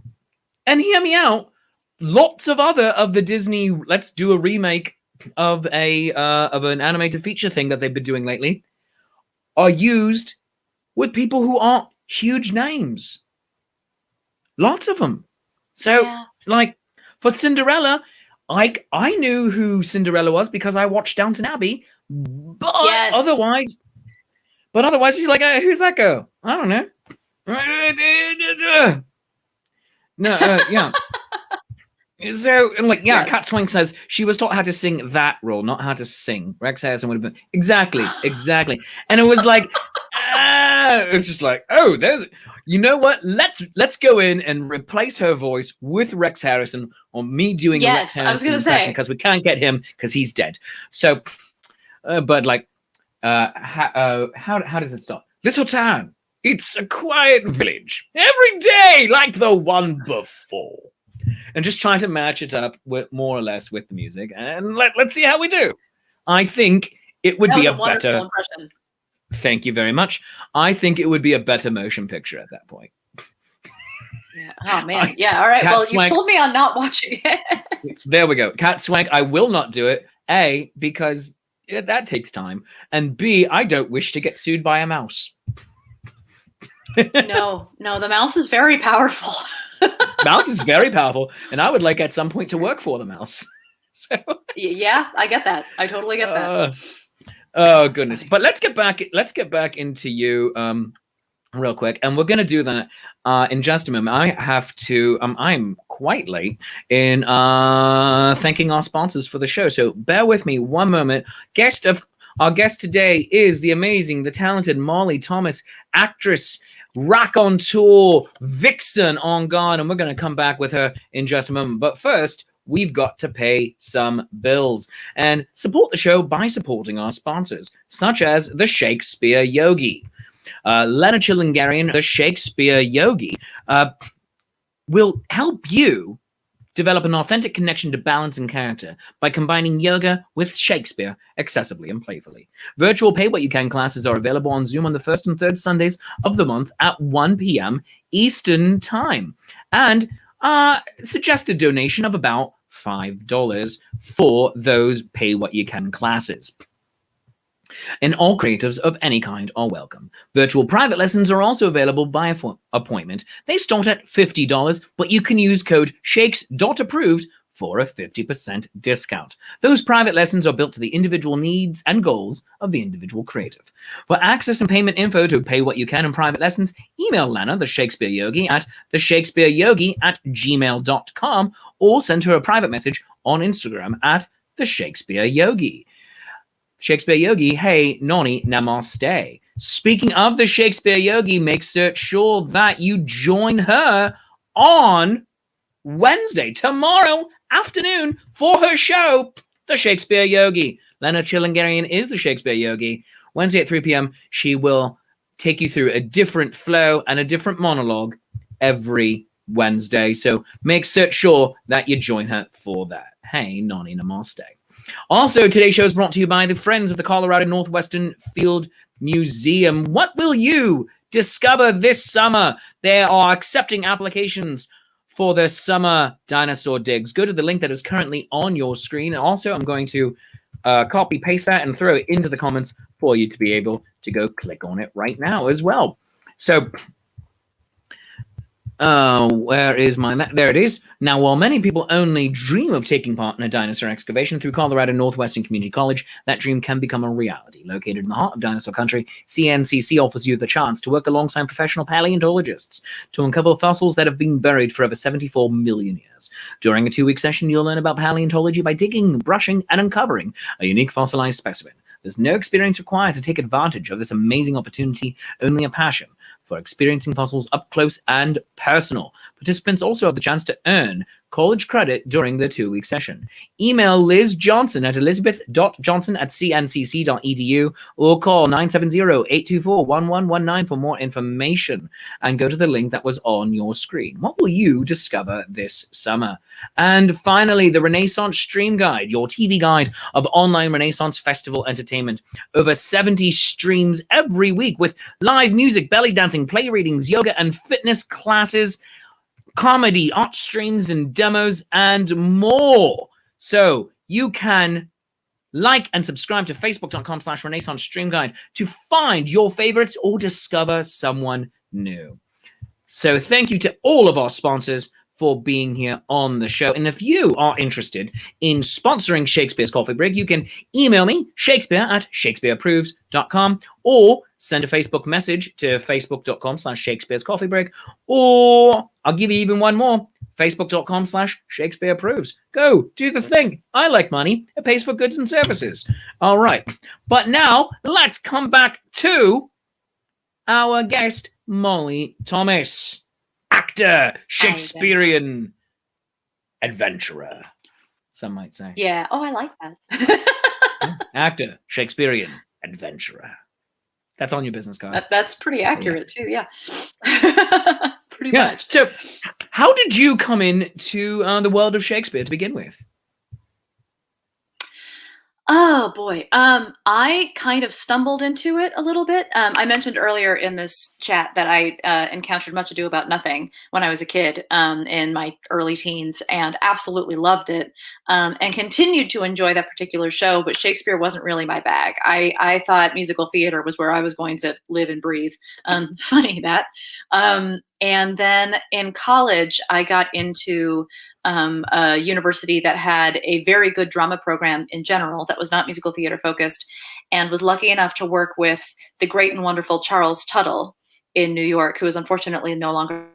and hear me out, lots of the Disney let's do a remake of an animated feature thing that they've been doing lately are used with people who aren't huge names. Lots of them. So, like, for Cinderella, I knew who Cinderella was because I watched Downton Abbey, but otherwise you're like, who's that girl? I don't know. No, yeah. So, and like, Cat Swank says she was taught how to sing that role, not how to sing. Rex Harrison would have been exactly. And it was like, it's just like, oh, there's, you know what? Let's go in and replace her voice with Rex Harrison, or me doing Rex Harrison impression, because we can't get him because he's dead. So, but like, how does it start? Little town. It's a quiet village. Every day like the one before. And just trying to match it up with more or less with the music, and let's see how we do. I think it would be a better impression. Thank you very much. I think it would be a better motion picture at that point. Yeah. Oh man. Yeah. All right. Well, you've sold me on not watching it. There we go. Cat Swank. I will not do it. A, because that takes time, and B, I don't wish to get sued by a mouse. No, the mouse is very powerful. Mouse is very powerful, and I would like at some point to work for the mouse. So yeah, I get that. I totally get that. Oh goodness! But let's get back into you real quick, and we're gonna do that in just a moment. I have to. I'm quite late in thanking our sponsors for the show, so bear with me one moment. Our guest today is the amazing, the talented Molly Thomas, actress, raconteur, vixen on Garde, and we're going to come back with her in just a moment. But first, we've got to pay some bills and support the show by supporting our sponsors, such as the Shakespeare Yogi. Lena Chilingarian, the Shakespeare Yogi, will help you develop an authentic connection to balance and character by combining yoga with Shakespeare accessibly and playfully. Virtual pay-what-you-can classes are available on Zoom on the first and third Sundays of the month at 1 p.m. Eastern Time. And suggested donation of about $5 for those pay-what-you-can classes. And all creatives of any kind are welcome. Virtual private lessons are also available by appointment. They start at $50, but you can use code SHAKES.approved for a 50% discount. Those private lessons are built to the individual needs and goals of the individual creative. For access and payment info to pay what you can in private lessons, email Lana, the Shakespeare Yogi, at theshakespeareyogi@gmail.com, or send her a private message on Instagram at the Shakespeare Yogi. Shakespeare Yogi, hey, noni, namaste. Speaking of the Shakespeare Yogi, make sure that you join her on Wednesday, tomorrow afternoon, for her show, The Shakespeare Yogi. Lena Chilingarian is the Shakespeare Yogi. Wednesday at 3 p.m., she will take you through a different flow and a different monologue every Wednesday. So make sure that you join her for that. Hey, noni, namaste. Also, today's show is brought to you by the Friends of the Colorado Northwestern Field Museum. What will you discover this summer? They are accepting applications for the summer dinosaur digs. Go to the link that is currently on your screen. Also, I'm going to copy paste that and throw it into the comments for you to be able to go click on it right now as well. So Where is my map? There it is. Now, while many people only dream of taking part in a dinosaur excavation through Colorado Northwestern Community College, that dream can become a reality. Located in the heart of dinosaur country, CNCC offers you the chance to work alongside professional paleontologists to uncover fossils that have been buried for over 74 million years. During a 2-week session, you'll learn about paleontology by digging, brushing, and uncovering a unique fossilized specimen. There's no experience required to take advantage of this amazing opportunity, only a passion for experiencing fossils up close and personal. Participants also have the chance to earn college credit during the 2-week session. Email Liz Johnson at elizabeth.johnson@cncc.edu or call 970-824-1119 for more information, and go to the link that was on your screen. What will you discover this summer? And finally, the Renaissance Stream Guide, your TV guide of online Renaissance festival entertainment. Over 70 streams every week with live music, belly dancing, play readings, yoga and fitness classes, comedy, art streams and demos, and more. So you can like and subscribe to facebook.com/Renaissance Stream Guide to find your favorites or discover someone new. So thank you to all of our sponsors for being here on the show. And if you are interested in sponsoring Shakespeare's Coffee Break, you can email me, shakespeare@shakespeareapproves.com, or send a Facebook message to facebook.com/Shakespeare's Coffee Break, or I'll give you even one more, facebook.com/Shakespeareapproves. Go, do the thing. I like money. It pays for goods and services. All right. But now let's come back to our guest, Molly Thomas. Actor, Shakespearean adventurer, some might say. Yeah. Oh, I like that. Actor, Shakespearean adventurer. That's on your business card. That's pretty accurate too. Yeah. Pretty much. So, how did you come into the world of Shakespeare to begin with? Oh boy. I kind of stumbled into it a little bit. I mentioned earlier in this chat that I encountered Much Ado About Nothing when I was a kid, in my early teens, and absolutely loved it, and continued to enjoy that particular show. But Shakespeare wasn't really my bag. I thought musical theater was where I was going to live and breathe. Funny that. And then in college, I got into a university that had a very good drama program in general that was not musical theater focused, and was lucky enough to work with the great and wonderful Charles Tuttle in New York, who is unfortunately no longer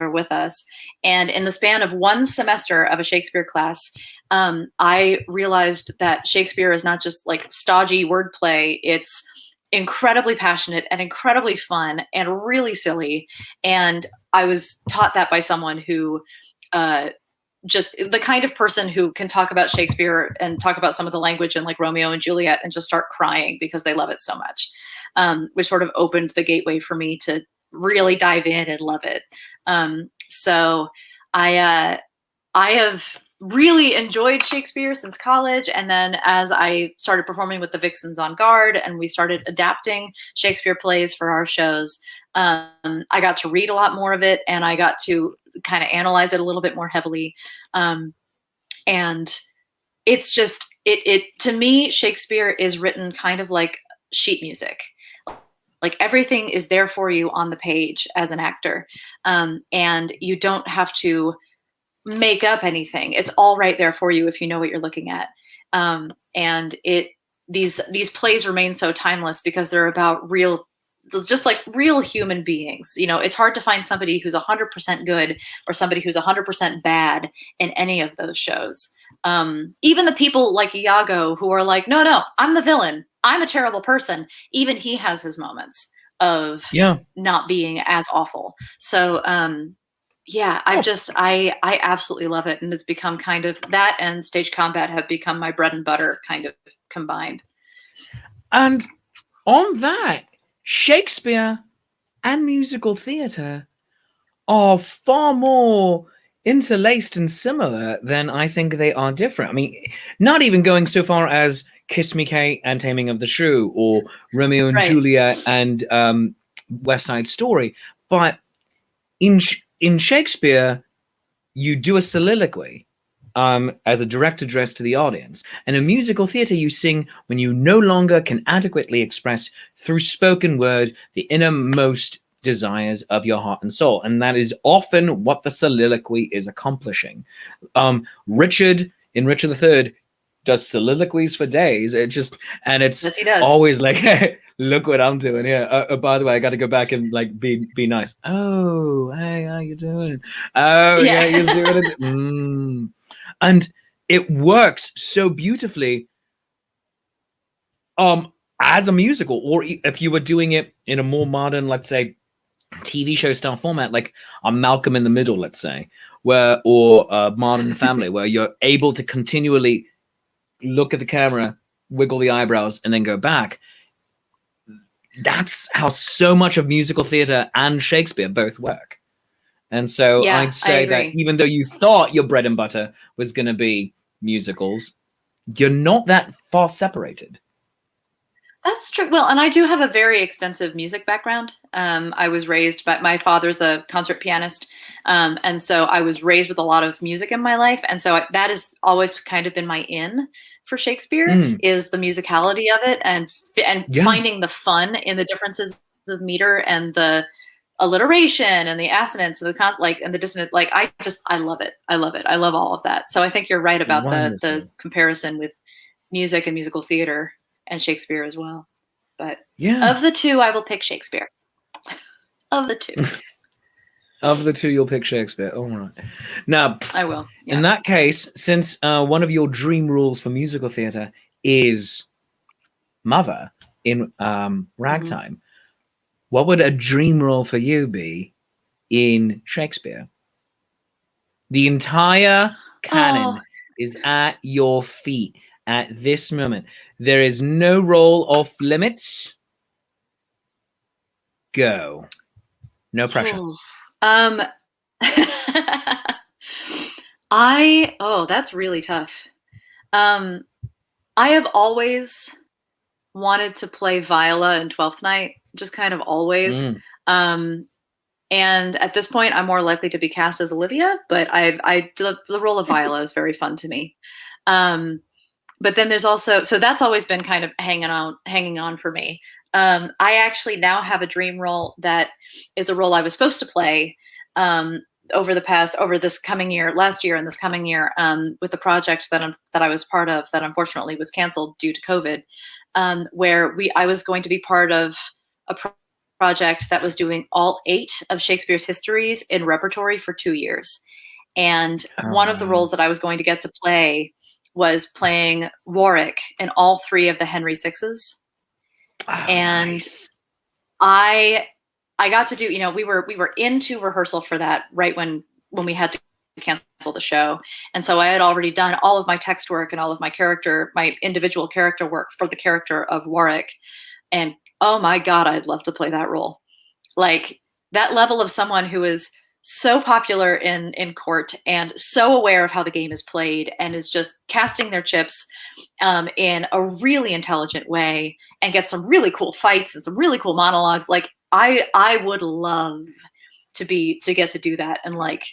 with us. And in the span of one semester of a Shakespeare class, I realized that Shakespeare is not just like stodgy wordplay. It's incredibly passionate and incredibly fun and really silly. And I was taught that by someone who just the kind of person who can talk about Shakespeare and talk about some of the language in like Romeo and Juliet and just start crying because they love it so much, which sort of opened the gateway for me to really dive in and love it. So I have really enjoyed Shakespeare since college. And then as I started performing with the Vixens on Garde and we started adapting Shakespeare plays for our shows, I got to read a lot more of it, and I got to kind of analyze it a little bit more heavily. And it's just, it to me, Shakespeare is written kind of like sheet music. Like everything is there for you on the page as an actor. And you don't have to make up anything. It's all right there for you if you know what you're looking at. And these plays remain so timeless because they're about real, just like real human beings. You know, it's hard to find somebody who's 100% good or somebody who's 100% bad in any of those shows. Even the people like Iago who are like, no, I'm the villain. I'm a terrible person. Even he has his moments of not being as awful. So, I absolutely love it. And it's become kind of that, and stage combat have become my bread and butter kind of combined. And on that, Shakespeare and musical theater are far more interlaced and similar than I think they are different. I mean, not even going so far as Kiss Me Kate and Taming of the Shrew, or Romeo and Juliet and West Side Story, but in Shakespeare, you do a soliloquy as a direct address to the audience. And in musical theater, you sing when you no longer can adequately express through spoken word the innermost desires of your heart and soul. And that is often what the soliloquy is accomplishing. Richard in Richard III does soliloquies for days. It's Yes, he does. always like, look what I'm doing here. By the way, I got to go back and like be nice. Oh, hey, how you doing? Oh, yeah, you're doing it. And it works so beautifully. As a musical, or if you were doing it in a more modern, let's say, TV show style format, like a Malcolm in the Middle, let's say, or a Modern Family, where you're able to continually look at the camera, wiggle the eyebrows, and then go back. That's how so much of musical theater and Shakespeare both work. And so I'd say that even though you thought your bread and butter was going to be musicals, you're not that far separated. That's true. Well, and I do have a very extensive music background. I was raised by my father's a concert pianist. And so I was raised with a lot of music in my life. And so that has always kind of been my in for Shakespeare is the musicality of it and finding the fun in the differences of meter and the alliteration and the assonance and and the dissonance. Like, I love it. I love it. I love all of that. So I think you're right about the comparison with music and musical theater. And Shakespeare as well. But of the two, I will pick Shakespeare. Of the two. Of the two, you'll pick Shakespeare. All right. Now, I will. Yeah. In that case, since one of your dream rules for musical theater is mother in Ragtime, what would a dream role for you be in Shakespeare? The entire canon is at your feet at this moment. There is no role off limits. Go. No pressure. That's really tough. I have always wanted to play Viola in Twelfth Night, just kind of always. And at this point, I'm more likely to be cast as Olivia, but the role of Viola is very fun to me. But then there's also, so that's always been kind of hanging on for me. I actually now have a dream role that is a role I was supposed to play over this coming year, last year and this coming year, with the project that I was part of that unfortunately was canceled due to COVID, where I was going to be part of a project that was doing all 8 of Shakespeare's histories in repertory for 2 years. And one of the roles that I was going to get to play was playing Warwick in all 3 of the Henry VIs. And nice. I got to do, we were into rehearsal for that right when we had to cancel the show. And so I had already done all of my text work and all of my individual character work for the character of Warwick. And oh my God, I'd love to play that role. Like that level of someone who is so popular in court and so aware of how the game is played and is just casting their chips in a really intelligent way and gets some really cool fights and some really cool monologues. Like I would love to get to do that and like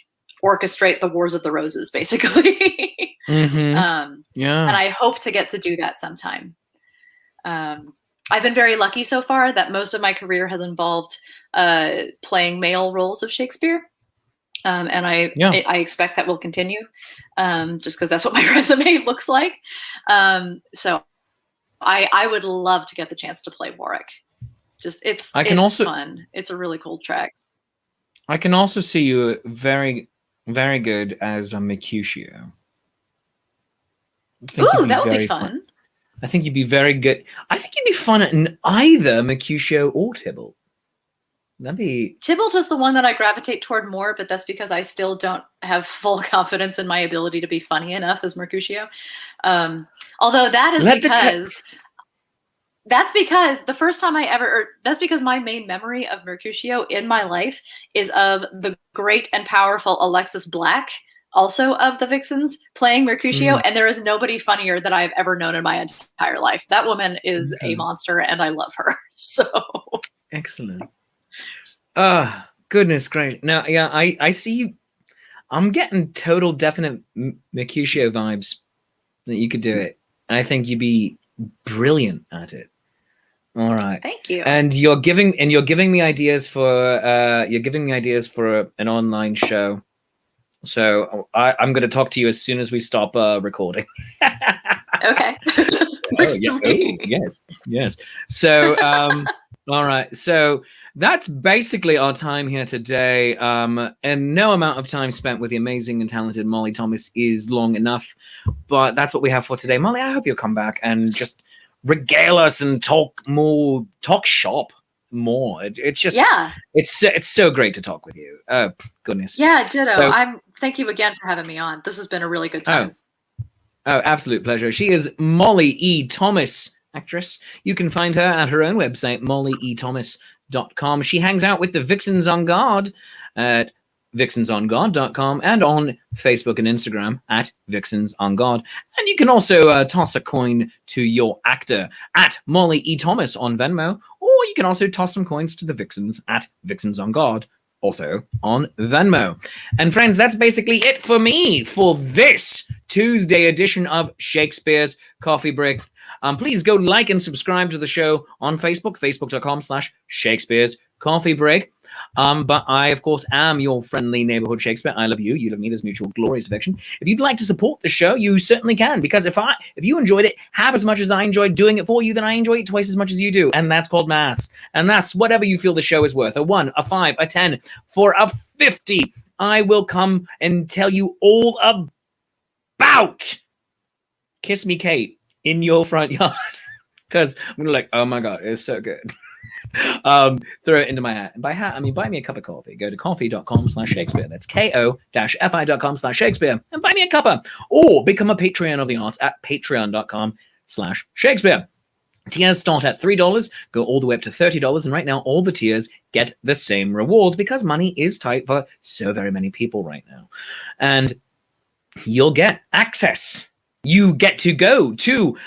orchestrate the Wars of the Roses, basically. And I hope to get to do that sometime. I've been very lucky so far that most of my career has involved playing male roles of Shakespeare. And I expect that will continue, just because that's what my resume looks like. So I would love to get the chance to play Warwick. It's fun. It's a really cool track. I can also see you very, very good as a Mercutio. Ooh, that would be fun. I think you'd be very good. I think you'd be fun at either Mercutio or Tybalt. Tybalt is the one that I gravitate toward more, but that's because I still don't have full confidence in my ability to be funny enough as Mercutio. Although that's because the first time that's because my main memory of Mercutio in my life is of the great and powerful Alexis Black, also of the Vixens, playing Mercutio, and there is nobody funnier that I've ever known in my entire life. That woman is a monster, and I love her. So excellent. Goodness gracious. Now, yeah, I see you. I'm getting total definite Mercutio vibes that you could do it. I think you'd be brilliant at it. All right. Thank you. And you're giving me ideas for an online show. So I'm going to talk to you as soon as we stop recording. Okay. Yes. So all right. So that's basically our time here today. And no amount of time spent with the amazing and talented Molly Thomas is long enough. But that's what we have for today. Molly, I hope you'll come back and just regale us and talk shop more. It's just it's so great to talk with you. Oh goodness. Yeah, ditto. Thank you again for having me on. This has been a really good time. Oh, absolute pleasure. She is Molly E. Thomas, actress. You can find her at her own website, mollyethomas.com. She hangs out with the Vixens on Garde at vixensongarde.com and on Facebook and Instagram at vixensongarde. And you can also toss a coin to your actor at Molly E. Thomas on Venmo, or you can also toss some coins to the Vixens at vixensongarde, also on Venmo. And friends, that's basically it for me for this Tuesday edition of Shakespeare's Coffee Break. Please go like and subscribe to the show on Facebook, facebook.com/Shakespeare's Coffee Break. But I, of course, am your friendly neighborhood Shakespeare. I love you. You love me. There's mutual glorious affection. If you'd like to support the show, you certainly can. Because if you enjoyed it half as much as I enjoyed doing it for you, then I enjoy it twice as much as you do. And that's called maths. And that's whatever you feel the show is worth. A 1, a 5, a 10, for a 50. I will come and tell you all about Kiss Me Kate in your front yard. Because I'm like, oh my God, it's so good. Throw it into my hat. And by hat, I mean buy me a cup of coffee. Go to coffee.com/Shakespeare. That's ko-fi.com/Shakespeare. And buy me a cuppa. Or become a Patreon of the arts at patreon.com/Shakespeare. Tiers start at $3, go all the way up to $30, and right now all the tiers get the same rewards because money is tight for so very many people right now. And you'll get access. You get to go to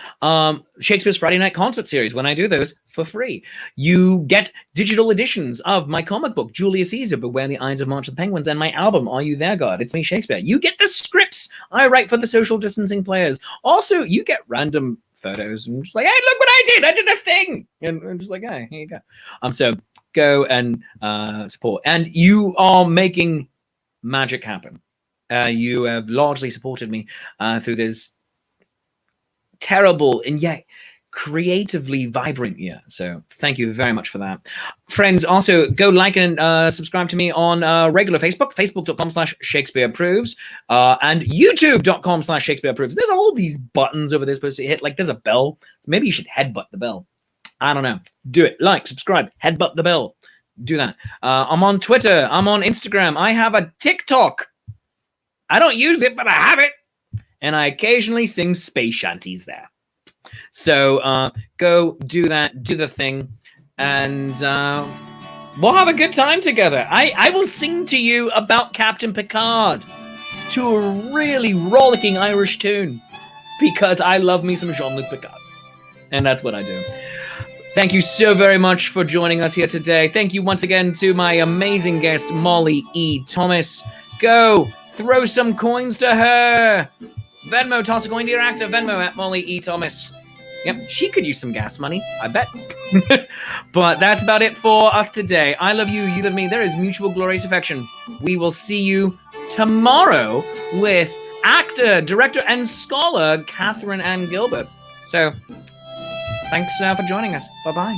Shakespeare's Friday Night Concert Series when I do those for free. You get digital editions of my comic book, Julius Caesar, Beware the Ides of March of the Penguins, and my album, Are You There, God? It's Me, Shakespeare. You get the scripts I write for the social distancing players. Also, you get random photos and just like, hey, look what I did. I did a thing. And I'm just like, hey, here you go. So go and support. And you are making magic happen. You have largely supported me through this terrible and yet creatively vibrant year. So thank you very much for that. Friends, also go like and subscribe to me on regular Facebook, facebook.com/Shakespeare Approves, and youtube.com/Shakespeare Approves. There's all these buttons over there supposed to hit, like there's a bell. Maybe you should headbutt the bell. I don't know. Do it. Like, subscribe, headbutt the bell. Do that. I'm on Twitter. I'm on Instagram. I have a TikTok. I don't use it, but I have it. And I occasionally sing space shanties there. So go do that, do the thing, and we'll have a good time together. I will sing to you about Captain Picard to a really rollicking Irish tune because I love me some Jean-Luc Picard. And that's what I do. Thank you so very much for joining us here today. Thank you once again to my amazing guest, Molly E. Thomas. Go throw some coins to her. Venmo, toss a coin to your actor. Venmo at Molly E. Thomas. Yep, she could use some gas money, I bet. But that's about it for us today. I love you, you love me. There is mutual glorious affection. We will see you tomorrow with actor, director, and scholar Catherine Ann Gilbert. So, thanks for joining us. Bye-bye.